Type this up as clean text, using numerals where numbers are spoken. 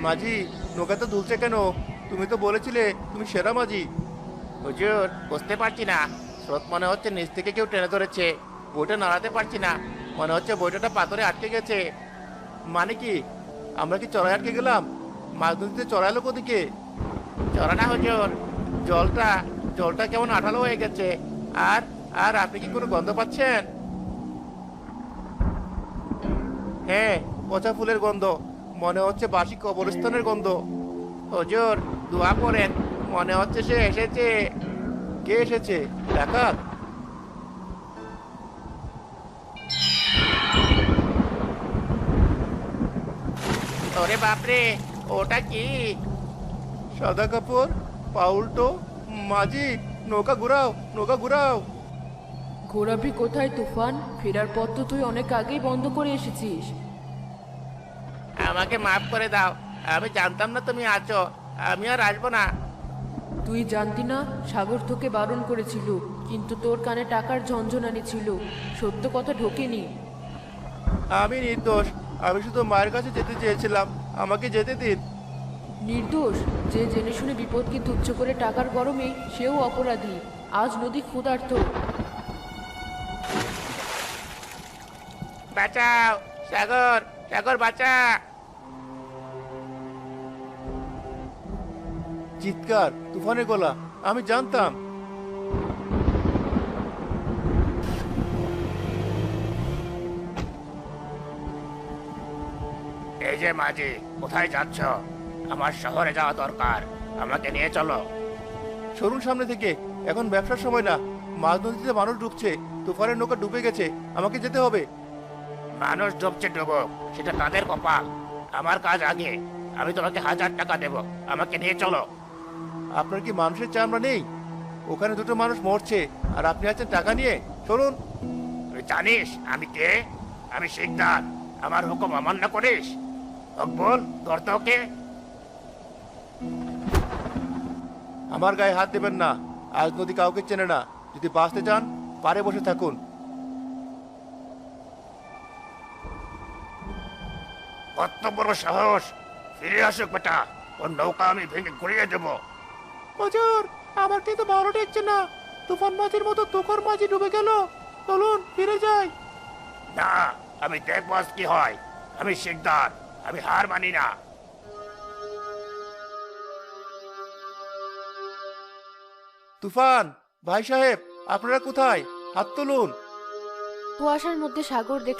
মাঝি, নৌকা তো দুলছে কেন? তুমি তো বলেছিলে তুমি সেরা মাঝি। হুজুর, বুঝতে পারছি না। স্রোত মনে হচ্ছে নিচ থেকে কেউ টেনে ধরেছে। বইটা নাড়াতে পারছি না। মনে হচ্ছে বইটাটা পাথরে আটকে গেছে। মানে কি, আমরা কি চড়াই আটকে গেলাম? মাছ নদীতে চড়াইলো কোদিকে? চড়া না হুজুর, জলটা জলটা কেমন আঠালো হয়ে গেছে। আর আর আপনি কি কোনো গন্ধ পাচ্ছেন? হ্যাঁ, পচা ফুলের গন্ধ। মনে হচ্ছে বাসি কবরস্থানের গন্ধ। হুজুর, দোয়া করেন। মনে হচ্ছে সে এসেছে। কে এসেছে? ডাকাত? ওরে বাপরে, ওটা কি? সাদা কাপড়, পা উল্টো। মাঝি, নৌকা ঘুরাও, নৌকা ঘুরাও। ঘোরাবি কোথায় তুফান? ফেরার পথ তো তুই অনেক আগেই বন্ধ করে এসেছিস। আমাকে মাফ করে দাও। আমি জানতাম না তুমি আছো। আমি আর আসবো না। তুই জানতি না সাগর তোকে বারণ করেছিল, কিন্তু তোর কানে টাকার ঝনঝনানি ছিল। সত্য কথা ঢোকেনি। আমি নির্দোষ। আমি শুধু মায়ের কাছে যেতে চেয়েছিলাম। আমাকে যেতে দিন। নির্দোষ? যে জেনে শুনে বিপদকে তুচ্ছ করে টাকার গরমে, সেও অপরাধী। আজ নদী ক্ষুধার্ত। বাঁচাও! সাগর, সাগর বাঁচা! চিৎকার, তুফানের গলা। আমি জানতাম। এই যে মাঝি, কোথায় যাচ্ছ? আমার শহরে যাওয়া দরকার। আমাকে নিয়ে চলো। সরুন সামনে থেকে। এখন ব্যবসার সময় না। মাঝ নদীতে মানুষ ডুবছে। তুফানের নৌকা ডুবে গেছে। আমাকে যেতে হবে। মানুষ ডুবছে ডুবুক, সেটা তাদের কপাল। আমার কাজ আগে। আমি তোমাকে 1000 টাকা দেব। আমাকে নিয়ে চলো। আপনার কি মানুষের চামড়া নেই? ওখানে দুটো মানুষ মরছে, আর আপনি আছেন টাকা নিয়ে। চলুন। তুই জানিস আমি কে? আমি শিকদার। আমার হুকুম অমান্য করিস? বল, তোর তো ওকে। আমার গায়ে হাত দেবেন না। আজ নদী কাউকে চেনে না। যদি বাঁচতে চান, পারে বসে থাকুন। কত বড় সাহস! ফিরে আসুক বেটা। ওর নৌকা আমি ভেঙে ঘুরিয়ে দেব। হুজুর, আমার কিন্তু ভালো ঠেকছে না। তুফান মাঝির মতো তুখর মাঝি ডুবে গেল। চলুন ফিরে যাই। না, আমি দেখবো আজ কি হয়। আমি শিকদার। আমি হার মানি না। তুফান, ভাই সাহেব, আপনারা কোথায়? হাত তুলুন। কুয়াশার মধ্যে সাগর দেখল